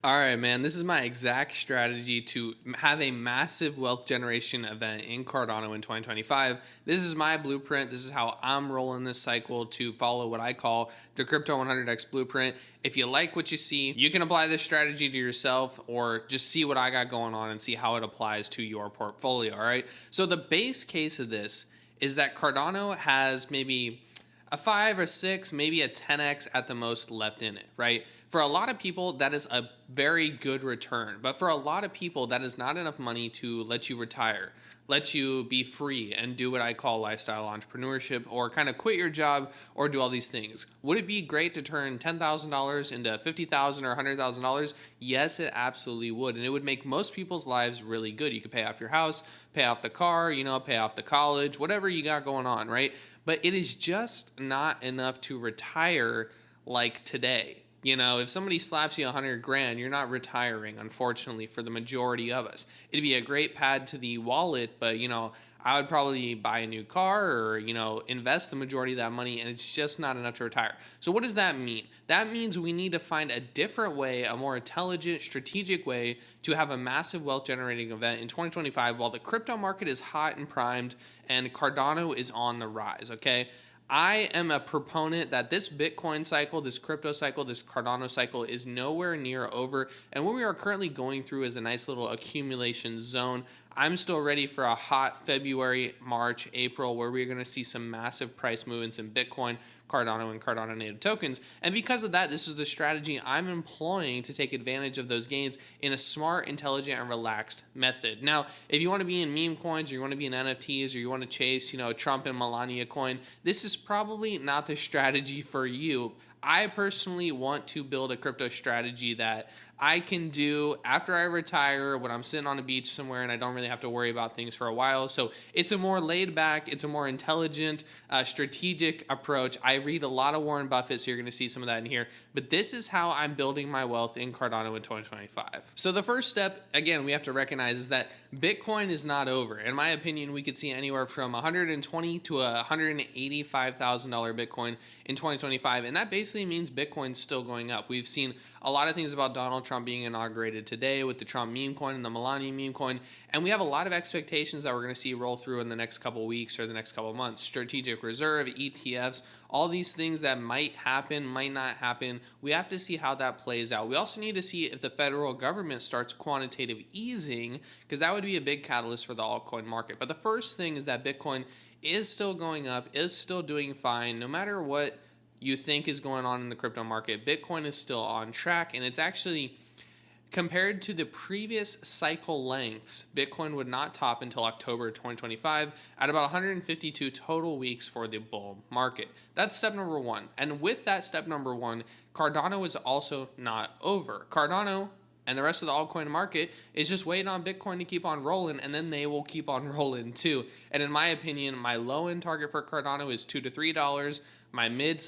All right, man. This is my exact strategy to have a massive wealth generation event in Cardano in 2025. This is my blueprint. This is how I'm rolling this cycle to follow what I call the Crypto 100x blueprint. If you like what you see, you can apply this strategy to yourself or just see what I got going on and see how it applies to your portfolio. All right. So, the base case of this is that Cardano has maybe a 5 or 6, maybe a 10x at the most left in it, right? For a lot of people, that is a very good return. But for a lot of people, that is not enough money to let you retire, let you be free and do what I call lifestyle entrepreneurship or kind of quit your job or do all these things. Would it be great to turn $10,000 into $50,000 or $100,000? Yes, it absolutely would. And it would make most people's lives really good. You could pay off your house, pay off the car, pay off the college, whatever you got going on, right? But it is just not enough to retire like today. If somebody slaps you 100 grand, you're not retiring, unfortunately, for the majority of us. It'd be a great pad to the wallet, but, I would probably buy a new car or, invest the majority of that money, and it's just not enough to retire. So, what does that mean? That means we need to find a different way, a more intelligent, strategic way to have a massive wealth generating event in 2025 while the crypto market is hot and primed and Cardano is on the rise, okay? I am a proponent that this Bitcoin cycle, this crypto cycle, this Cardano cycle is nowhere near over. And what we are currently going through is a nice little accumulation zone. I'm still ready for a hot February, March, April, where we're going to see some massive price movements in Bitcoin, Cardano, and Cardano native tokens. And because of that, this is the strategy I'm employing to take advantage of those gains in a smart, intelligent, and relaxed method. Now, if you want to be in meme coins or you want to be in NFTs or you want to chase, Trump and Melania coin, this is probably not the strategy for you. I personally want to build a crypto strategy that I can do after I retire when I'm sitting on a beach somewhere and I don't really have to worry about things for a while. So it's a more laid back, it's a more intelligent, strategic approach. I read a lot of Warren Buffett, so you're going to see some of that in here. But this is how I'm building my wealth in Cardano in 2025. So the first step, again, we have to recognize is that Bitcoin is not over. In my opinion, we could see anywhere from $120,000 to $185,000 Bitcoin in 2025, and that basically means Bitcoin's still going up. We've seen a lot of things about Donald Trump being inaugurated today with the Trump meme coin and the Melania meme coin, and we have a lot of expectations that we're going to see roll through in the next couple weeks or the next couple months. Strategic reserve, ETFs, all these things that might happen, might not happen. We have to see how that plays out. We also need to see if the federal government starts quantitative easing, because that would be a big catalyst for the altcoin market. But the first thing is that Bitcoin is still going up, is still doing fine, no matter what you think is going on in the crypto market. Bitcoin is still on track, and it's actually, compared to the previous cycle lengths, Bitcoin would not top until October 2025 at about 152 total weeks for the bull market. That's step number one. And with that step number one, Cardano is also not over. Cardano and the rest of the altcoin market is just waiting on Bitcoin to keep on rolling, and then they will keep on rolling too. And in my opinion, my low end target for Cardano is $2 to $3. My mid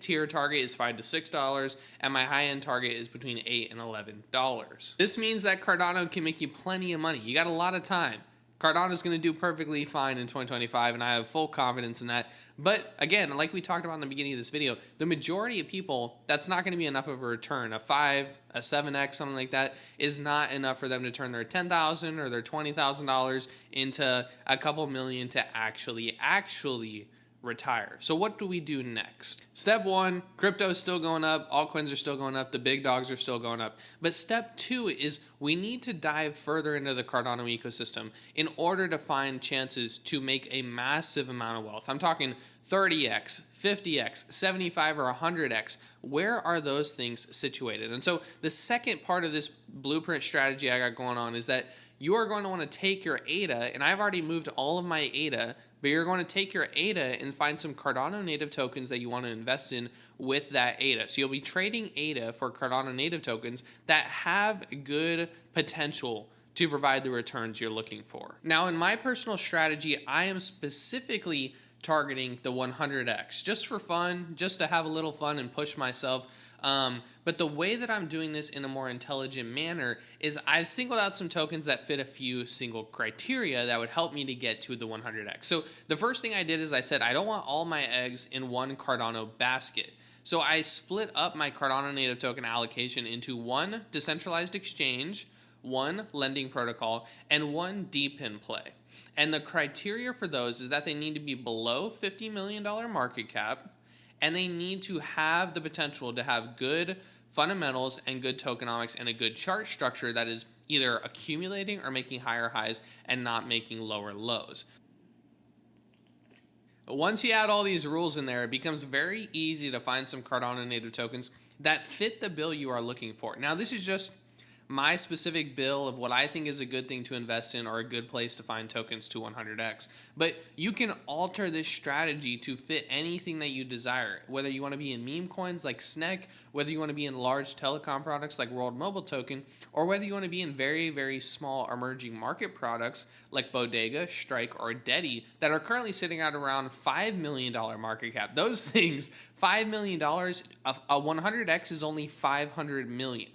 tier target is $5 to $6, and my high end target is between $8 and $11. This means that Cardano can make you plenty of money. You got a lot of time. Cardano is going to do perfectly fine in 2025, and I have full confidence in that. But again, like we talked about in the beginning of this video, the majority of people, that's not going to be enough of a return. A 5, a 7x, something like that, is not enough for them to turn their $10,000 or their $20,000 into a couple million to actually retire. So what do we do next? Step one, crypto is still going up, altcoins are still going up, the big dogs are still going up. But step two is we need to dive further into the Cardano ecosystem in order to find chances to make a massive amount of wealth. I'm talking 30x, 50x, 75 or 100x. Where are those things situated? And so the second part of this blueprint strategy I got going on is that you are going to want to take your ADA, and I've already moved all of my ADA, but you're going to take your ADA and find some Cardano native tokens that you want to invest in with that ADA. So you'll be trading ADA for Cardano native tokens that have good potential to provide the returns you're looking for. Now, in my personal strategy, I am specifically targeting the 100x just for fun, just to have a little fun and push myself. But the way that I'm doing this in a more intelligent manner is I've singled out some tokens that fit a few single criteria that would help me to get to the 100x. So the first thing I did is I said I don't want all my eggs in one Cardano basket. So I split up my Cardano native token allocation into one decentralized exchange, one lending protocol, and one DPIN play. And the criteria for those is that they need to be below $50 million market cap, and they need to have the potential to have good fundamentals and good tokenomics and a good chart structure that is either accumulating or making higher highs and not making lower lows. Once you add all these rules in there, it becomes very easy to find some Cardano native tokens that fit the bill you are looking for. Now, this is just my specific bill of what I think is a good thing to invest in or a good place to find tokens to 100x. But you can alter this strategy to fit anything that you desire, whether you want to be in meme coins like SNEC, whether you want to be in large telecom products like World Mobile Token, or whether you want to be in very, very small emerging market products like Bodega, Strike, or Dedi that are currently sitting at around $5 million market cap. Those things, $5 million, a 100x is only 500 million.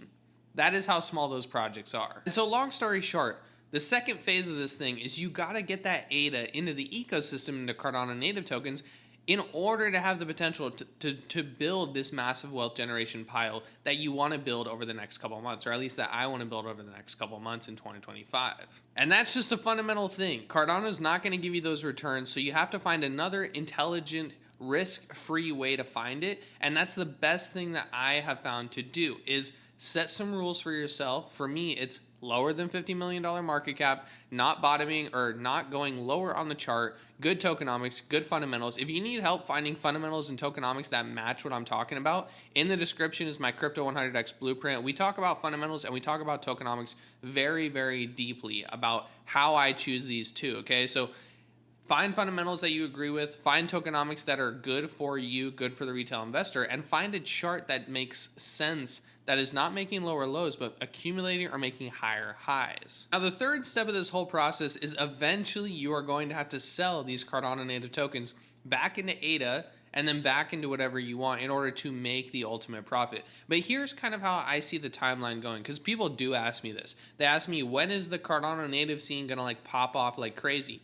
That is how small those projects are. And so long story short, the second phase of this thing is you gotta get that ADA into the ecosystem, into Cardano native tokens, in order to have the potential to build this massive wealth generation pile that you want to build over the next couple of months, or at least that I want to build over the next couple of months in 2025. And that's just a fundamental thing. Cardano is not going to give you those returns, so you have to find another intelligent, risk-free way to find it. And that's the best thing that I have found to do is set some rules for yourself. For me, it's lower than $50 million market cap, not bottoming or not going lower on the chart, good tokenomics, good fundamentals. If you need help finding fundamentals and tokenomics that match what I'm talking about, in the description is my Crypto 100x blueprint. We talk about fundamentals and we talk about tokenomics very, very deeply about how I choose these two, okay? So find fundamentals that you agree with, find tokenomics that are good for you, good for the retail investor, and find a chart that makes sense, that is not making lower lows, but accumulating or making higher highs. Now, the third step of this whole process is eventually you are going to have to sell these Cardano native tokens back into ADA and then back into whatever you want in order to make the ultimate profit. But here's kind of how I see the timeline going, because people do ask me this. They ask me, when is the Cardano native scene gonna like pop off like crazy?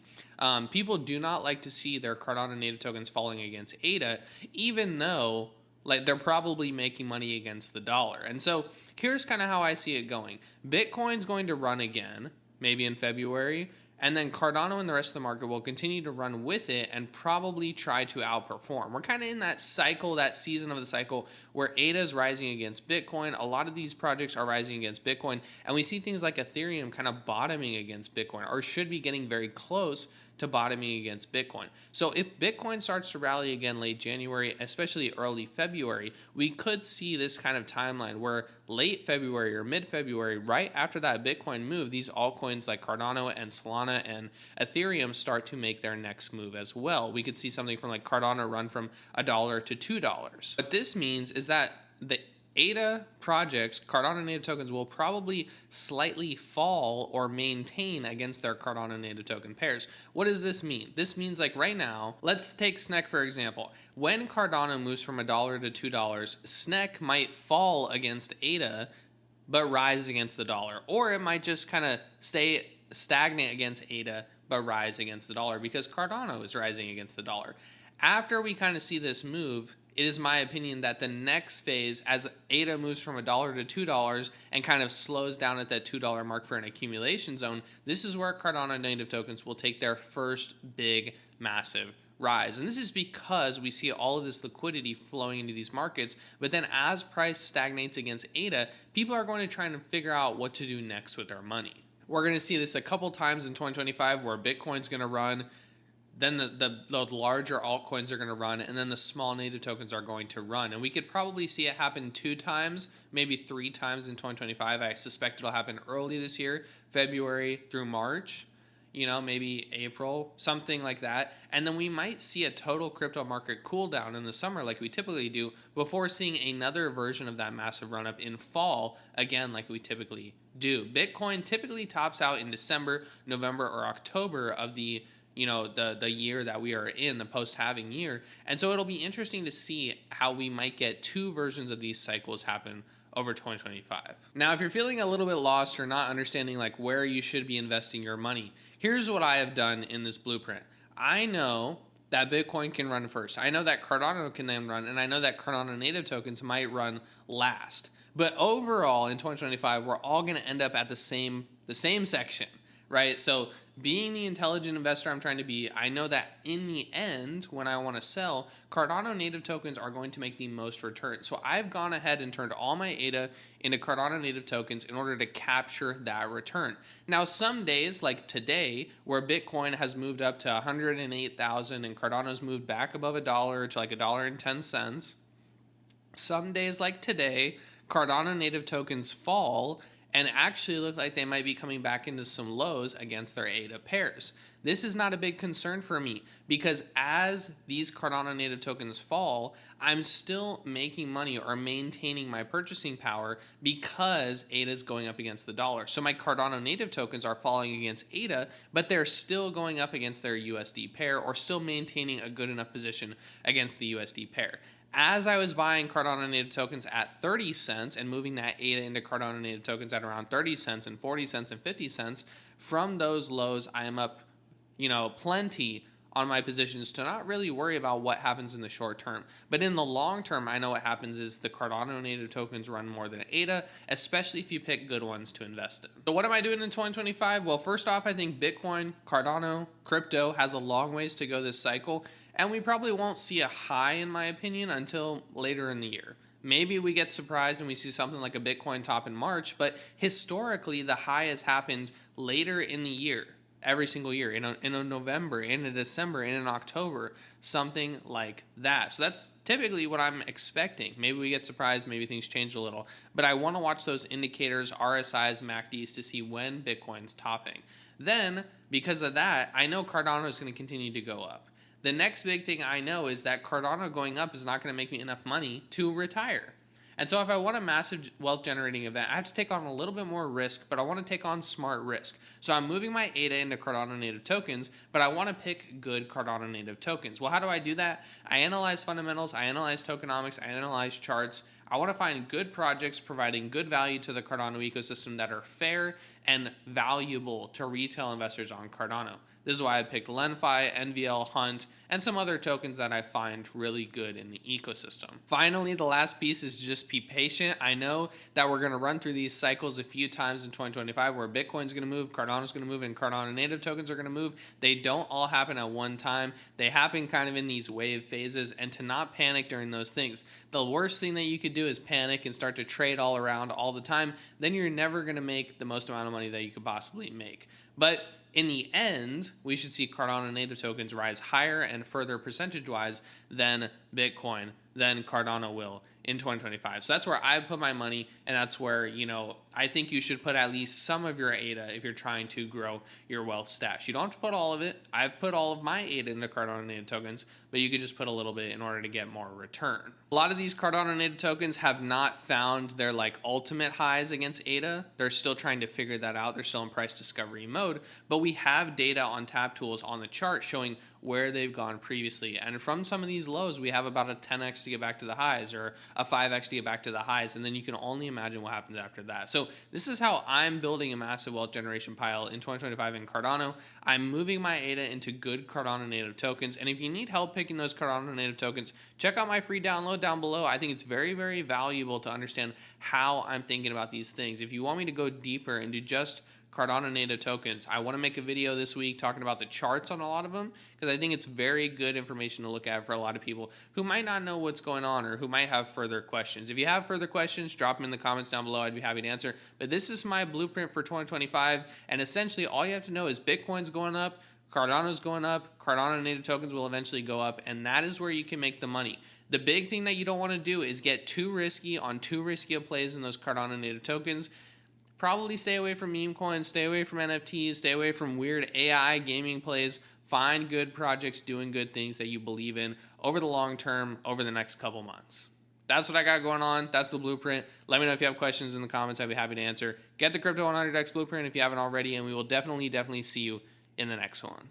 People do not like to see their Cardano native tokens falling against ADA, even though like they're probably making money against the dollar. And so here's kind of how I see it going. Bitcoin's going to run again, maybe in February, and then Cardano and the rest of the market will continue to run with it and probably try to outperform. We're kind of in that cycle, that season of the cycle where ADA is rising against Bitcoin. A lot of these projects are rising against Bitcoin, and we see things like Ethereum kind of bottoming against Bitcoin, or should be getting very close to bottoming against Bitcoin. So if Bitcoin starts to rally again late January, especially early February, we could see this kind of timeline where late February or mid-February, right after that Bitcoin move, these altcoins like Cardano and Solana and Ethereum start to make their next move as well. We could see something from like Cardano run from $1 to $2. What this means is that the ADA projects, Cardano native tokens, will probably slightly fall or maintain against their Cardano native token pairs. What does this mean? This means like right now, let's take SNEC for example. When Cardano moves from $1 to $2, SNEC might fall against ADA, but rise against the dollar. Or it might just kind of stay stagnant against ADA, but rise against the dollar because Cardano is rising against the dollar. After we kind of see this move, it is my opinion that the next phase, as ADA moves from $1 to $2 and kind of slows down at that $2 mark for an accumulation zone, this is where Cardano native tokens will take their first big, massive rise. And this is because we see all of this liquidity flowing into these markets, but then as price stagnates against ADA, people are going to try and figure out what to do next with their money. We're going to see this a couple times in 2025 where Bitcoin's going to run, then the larger altcoins are going to run, and then the small native tokens are going to run. And we could probably see it happen 2 times, maybe 3 times in 2025. I suspect it'll happen early this year, February through March, you know, maybe April, something like that. And then we might see a total crypto market cool down in the summer like we typically do before seeing another version of that massive run up in fall, again, like we typically do. Bitcoin typically tops out in December, November, or October of the year that we are in, the post-halving year. And so it'll be interesting to see how we might get 2 versions of these cycles happen over 2025. Now, if you're feeling a little bit lost or not understanding like where you should be investing your money, here's what I have done in this blueprint. I know that Bitcoin can run first. I know that Cardano can then run, and I know that Cardano native tokens might run last. But overall, in 2025, we're all going to end up at the same section, right? So being the intelligent investor I'm trying to be, I know that in the end, when I want to sell, Cardano native tokens are going to make the most return. So I've gone ahead and turned all my ADA into Cardano native tokens in order to capture that return. Now, some days, like today, where Bitcoin has moved up to 108,000 and Cardano's moved back above $1 to like $1.10, some days like today, Cardano native tokens fall and actually look like they might be coming back into some lows against their ADA pairs. This is not a big concern for me because as these Cardano native tokens fall, I'm still making money or maintaining my purchasing power because ADA is going up against the dollar. So my Cardano native tokens are falling against ADA, but they're still going up against their USD pair or still maintaining a good enough position against the USD pair. As I was buying Cardano native tokens at 30 cents and moving that ADA into Cardano native tokens at around 30 cents and 40 cents and 50 cents, from those lows, I am up, plenty on my positions to not really worry about what happens in the short term. But in the long term, I know what happens is the Cardano native tokens run more than ADA, especially if you pick good ones to invest in. So what am I doing in 2025? Well, first off, I think Bitcoin, Cardano, crypto has a long ways to go this cycle. And we probably won't see a high, in my opinion, until later in the year. Maybe we get surprised and we see something like a Bitcoin top in March, but historically, the high has happened later in the year, every single year, in a November, in a December, in an October, something like that. So that's typically what I'm expecting. Maybe we get surprised, maybe things change a little, but I want to watch those indicators, RSIs, MACDs, to see when Bitcoin's topping. Then, because of that, I know Cardano is going to continue to go up. The next big thing I know is that Cardano going up is not going to make me enough money to retire. And so if I want a massive wealth generating event, I have to take on a little bit more risk, but I want to take on smart risk. So I'm moving my ADA into Cardano native tokens, but I want to pick good Cardano native tokens. Well, how do I do that? I analyze fundamentals, I analyze tokenomics, I analyze charts. I want to find good projects providing good value to the Cardano ecosystem that are fair and valuable to retail investors on Cardano. This is why I picked LenFi, NVL, Hunt, and some other tokens that I find really good in the ecosystem. Finally, the last piece is just be patient. I know that we're going to run through these cycles a few times in 2025 where Bitcoin's going to move, Cardano's going to move, and Cardano native tokens are going to move. They don't all happen at one time. They happen kind of in these wave phases, and to not panic during those things. The worst thing that you could do is panic and start to trade all around all the time. Then you're never going to make the most amount of money that you could possibly make. But in the end, we should see Cardano native tokens rise higher and further percentage-wise than Bitcoin, than Cardano will in 2025. So that's where I put my money, and that's where, I think you should put at least some of your ADA if you're trying to grow your wealth stash. You don't have to put all of it. I've put all of my ADA into Cardano native tokens, but you could just put a little bit in order to get more return. A lot of these Cardano native tokens have not found their ultimate highs against ADA. They're still trying to figure that out. They're still in price discovery mode, but we have data on Tap Tools on the chart showing where they've gone previously. And from some of these lows, we have about a 10x to get back to the highs or a 5x to get back to the highs. And then you can only imagine what happens after that. So this is how I'm building a massive wealth generation pile in 2025 in Cardano. I'm moving my ADA into good Cardano native tokens. And if you need help picking those Cardano native tokens, check out my free download down below. I think it's very, very valuable to understand how I'm thinking about these things. If you want me to go deeper into just Cardano native tokens, I want to make a video this week talking about the charts on a lot of them because I think it's very good information to look at for a lot of people who might not know what's going on or who might have further questions. If you have further questions, drop them in the comments down below. I'd be happy to answer. But this is my blueprint for 2025, and essentially all you have to know is Bitcoin's going up, Cardano's going up, Cardano native tokens will eventually go up, and that is where you can make the money. The big thing that you don't want to do is get too risky on too risky of plays in those Cardano native tokens. Probably stay away from meme coins, stay away from NFTs, stay away from weird AI gaming plays. Find good projects doing good things that you believe in over the long term, over the next couple months. That's what I got going on. That's the blueprint. Let me know if you have questions in the comments. I'd be happy to answer. Get the Crypto 100X blueprint if you haven't already, and we will definitely see you in the next one.